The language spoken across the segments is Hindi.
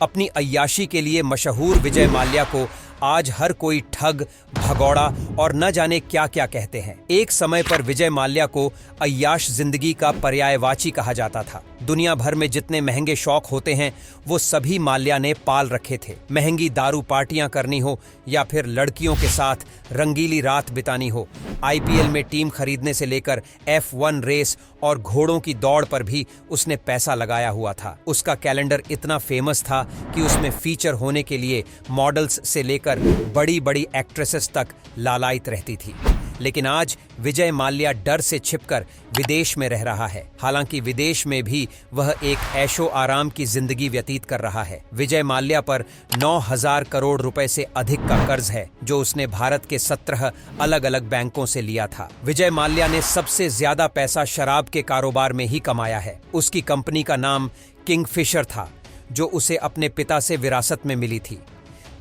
अपनी अय्याशी के लिए मशहूर विजय माल्या को आज हर कोई ठग, भगौड़ा और न जाने क्या क्या कहते हैं। एक समय पर विजय माल्या को अय्याश जिंदगी का पर्यायवाची कहा जाता था। दुनिया भर में जितने महंगे शौक होते हैं वो सभी माल्या ने पाल रखे थे। महंगी दारू पार्टियां करनी हो या फिर लड़कियों के साथ रंगीली रात बितानी हो, आईपीएल में टीम खरीदने से लेकर F1 रेस और घोड़ों की दौड़ पर भी उसने पैसा लगाया हुआ था। उसका कैलेंडर इतना फेमस था कि उसमें फीचर होने के लिए मॉडल्स से लेकर बड़ी बड़ी एक्ट्रेसेस तक लालायित रहती थी। लेकिन आज विजय माल्या डर से छिपकर विदेश में रह रहा है। हालांकि विदेश में भी वह एक ऐशो आराम की जिंदगी व्यतीत कर रहा है। विजय माल्या पर 9,000 करोड़ रुपए से अधिक का कर्ज है जो उसने भारत के 17 अलग अलग बैंकों से लिया था। विजय माल्या ने सबसे ज्यादा पैसा शराब के कारोबार में ही कमाया है। उसकी कंपनी का नाम किंगफिशर था जो उसे अपने पिता से विरासत में मिली थी।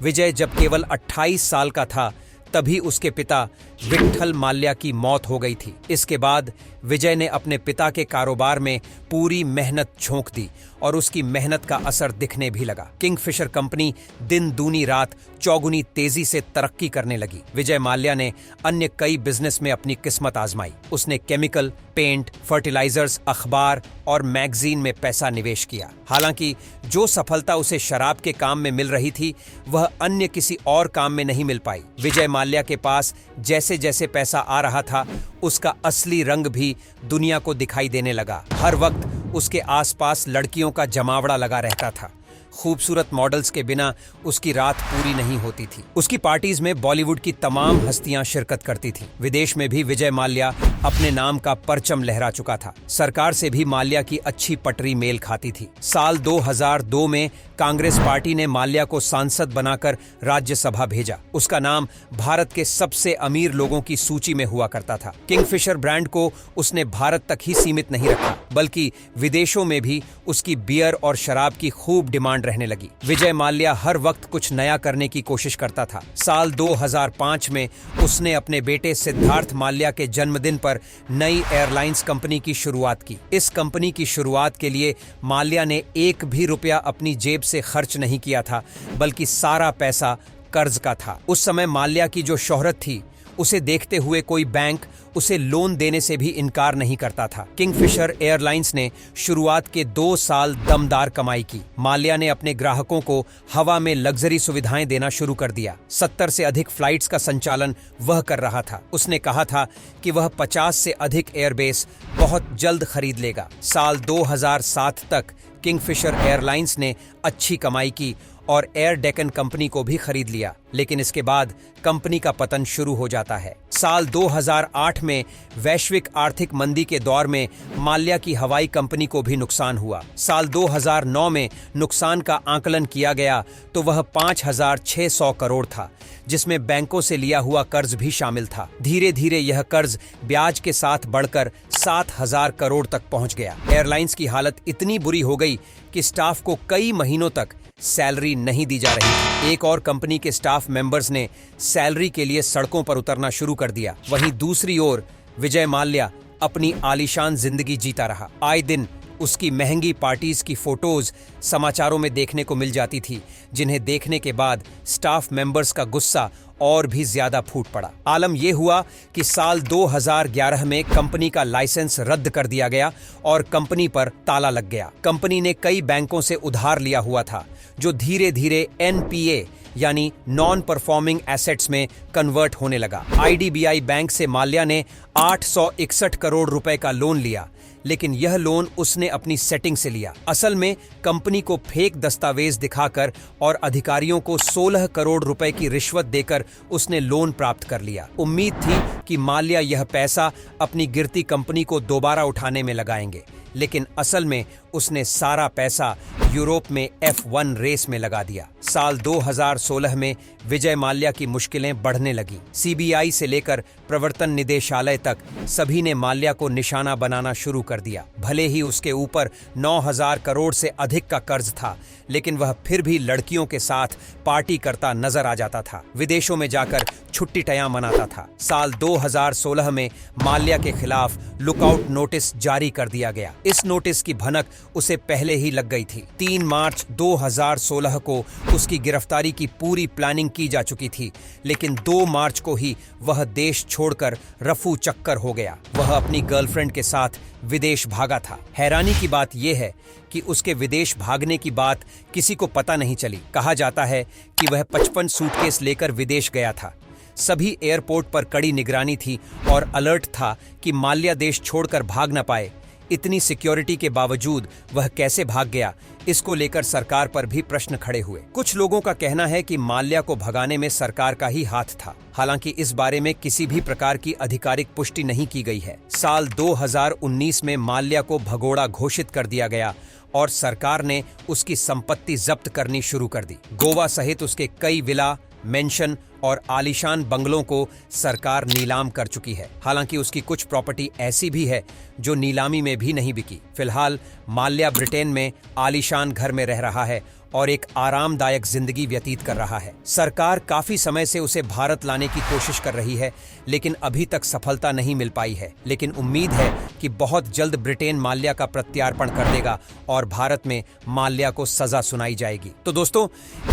विजय जब केवल 28 साल का था तभी उसके पिता विट्ठल माल्या की मौत हो गई थी। इसके बाद विजय ने अपने पिता के कारोबार में पूरी मेहनत झोंक दी और उसकी मेहनत का असर दिखने भी लगा। किंगफिशर कंपनी दिन दूनी रात चौगुनी तेजी से तरक्की करने लगी। विजय माल्या ने अन्य कई बिजनेस में अपनी किस्मत आजमाई। उसने केमिकल, पेंट, फर्टिलाइजर्स, अखबार और मैगजीन में पैसा निवेश किया। हालांकि जो सफलता उसे शराब के काम में मिल रही थी वह अन्य किसी और काम में नहीं मिल पाई। विजय माल्या के पास जैसे जैसे पैसा आ रहा था उसका असली रंग भी दुनिया को दिखाई देने लगा। हर वक्त उसके आसपास लड़कियों का जमावड़ा लगा रहता था। खूबसूरत मॉडल्स के बिना उसकी रात पूरी नहीं होती थी। उसकी पार्टीज में बॉलीवुड की तमाम हस्तियां शिरकत करती थीं। विदेश में भी विजय माल्या अपने नाम का परचम लहरा चुका था। सरकार से भी माल्या की अच्छी पटरी मेल खाती थी। साल 2002 में कांग्रेस पार्टी ने माल्या को सांसद बनाकर राज्यसभा भेजा। उसका नाम भारत के सबसे अमीर लोगों की सूची में हुआ करता था। किंगफिशर ब्रांड को उसने भारत तक ही सीमित नहीं रखा बल्कि विदेशों में भी उसकी बियर और शराब की खूब डिमांड रहने लगी। विजय माल्या हर वक्त कुछ नया करने की कोशिश करता था। साल 2005 में उसने अपने बेटे सिद्धार्थ माल्या के जन्मदिन पर नई एयरलाइंस कंपनी की शुरुआत की। इस कंपनी की शुरुआत के लिए माल्या ने एक भी रुपया अपनी जेब से खर्च नहीं किया था बल्कि सारा पैसा कर्ज का था। उस समय माल्या की जो शोहरत थी उसे देखते हुए कोई बैंक उसे लोन देने से भी इनकार नहीं करता था। किंगफिशर एयरलाइंस ने शुरुआत के 2 साल दमदार कमाई की। माल्या ने अपने ग्राहकों को हवा में लग्जरी सुविधाएं देना शुरू कर दिया। 70 से अधिक फ्लाइट्स का संचालन वह कर रहा था। उसने कहा था कि वह 50 से अधिक एयरबेस बहुत जल्द खरीद लेगा। साल 2007 तक किंगफिशर एयरलाइंस ने अच्छी कमाई की और एयर डेक्कन कंपनी को भी खरीद लिया। लेकिन इसके बाद कंपनी का पतन शुरू हो जाता है। साल 2008 में वैश्विक आर्थिक मंदी के दौर में माल्या की हवाई कंपनी को भी नुकसान हुआ। साल 2009 में नुकसान का आकलन किया गया तो वह 5,600 करोड़ था जिसमें बैंकों से लिया हुआ कर्ज भी शामिल था। धीरे धीरे यह कर्ज ब्याज के साथ बढ़कर 7,000 करोड़ तक पहुंच गया। एयरलाइंस की हालत इतनी बुरी हो गई कि स्टाफ को कई महीनों तक सैलरी नहीं दी जा रही थी। एक और कंपनी के स्टाफ मेंबर्स ने सैलरी के लिए सड़कों पर उतरना शुरू कर दिया। वहीं दूसरी ओर विजय माल्या अपनी आलीशान जिंदगी जीता रहा। आए दिन उसकी महंगी पार्टीज की फोटोज समाचारों में देखने को मिल जाती थी जिन्हें देखने के बाद स्टाफ मेंबर्स का गुस्सा और भी ज्यादा फूट पड़ा। आलम यह हुआ कि साल 2011 में कंपनी का लाइसेंस रद्द कर दिया गया और कंपनी पर ताला लग गया। कंपनी ने कई बैंकों से उधार लिया हुआ था जो धीरे धीरे NPA यानी नॉन परफॉर्मिंग एसेट्स में कन्वर्ट होने लगा। IDBI बैंक से माल्या ने 861 करोड़ रुपए का लोन लिया लेकिन यह लोन उसने अपनी सेटिंग से लिया। असल में कंपनी को फेक दस्तावेज दिखाकर और अधिकारियों को 16 करोड़ रुपए की रिश्वत देकर उसने लोन प्राप्त कर लिया। उम्मीद थी कि माल्या यह पैसा अपनी गिरती कंपनी को दोबारा उठाने में लगाएंगे लेकिन असल में उसने सारा पैसा यूरोप में F1 रेस में लगा दिया। साल 2016 में विजय माल्या की मुश्किलें बढ़ने लगी। CBI से लेकर प्रवर्तन निदेशालय तक सभी ने माल्या को निशाना बनाना शुरू कर दिया। भले ही उसके ऊपर 9,000 करोड़ से अधिक का कर्ज था लेकिन वह फिर भी लड़कियों के साथ पार्टी करता नजर आ जाता था। विदेशों में जाकर छुट्टी टयां मनाता था। साल 2016 में माल्या के खिलाफ लुकआउट नोटिस जारी कर दिया गया। इस नोटिस की भनक उसे पहले ही लग गई थी। 3 मार्च 2016 को उसकी गिरफ्तारी की पूरी प्लानिंग की जा चुकी थी, लेकिन 2 मार्च को ही वह देश छोड़कर रफू चक्कर हो गया। वह अपनी गर्लफ्रेंड के साथ विदेश भागा था। हैरानी की बात यह है कि उसके विदेश भागने की बात किसी को पता नहीं चली। कहा जाता है कि वह 55 सूटकेस लेकर विदेश गया था। सभी एयरपोर्ट पर कड़ी निगरानी थी और अलर्ट था कि माल्या देश छोड़कर भाग न पाए। इतनी सिक्योरिटी के बावजूद वह कैसे भाग गया, इसको लेकर सरकार पर भी प्रश्न खड़े हुए। कुछ लोगों का कहना है कि माल्या को भगाने में सरकार का ही हाथ था। हालांकि इस बारे में किसी भी प्रकार की आधिकारिक पुष्टि नहीं की गई है। साल 2019 में माल्या को भगोड़ा घोषित कर दिया गया और सरकार ने उसकी संपत्ति जब्त करनी शुरू कर दी। गोवा सहित उसके कई विला, मेंशन और आलीशान बंगलों को सरकार नीलाम कर चुकी है। हालांकि उसकी कुछ प्रॉपर्टी ऐसी भी है जो नीलामी में भी नहीं बिकी। फिलहाल माल्या ब्रिटेन में आलीशान घर में रह रहा है और एक आरामदायक जिंदगी व्यतीत कर रहा है। सरकार काफी समय से उसे भारत लाने की कोशिश कर रही है, लेकिन अभी तक सफलता नहीं मिल पाई है। लेकिन उम्मीद है कि बहुत जल्द ब्रिटेन माल्या का प्रत्यार्पण कर देगा और भारत में माल्या को सजा सुनाई जाएगी। तो दोस्तों,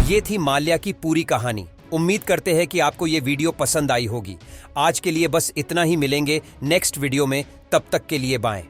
ये थी माल्या की पूरी कहानी। उम्मीद करते हैं कि आपको ये वीडियो पसंद आई होगी। आज के लिए बस इतना ही। मिलेंगे नेक्स्ट वीडियो में, तब तक के लिए बाय।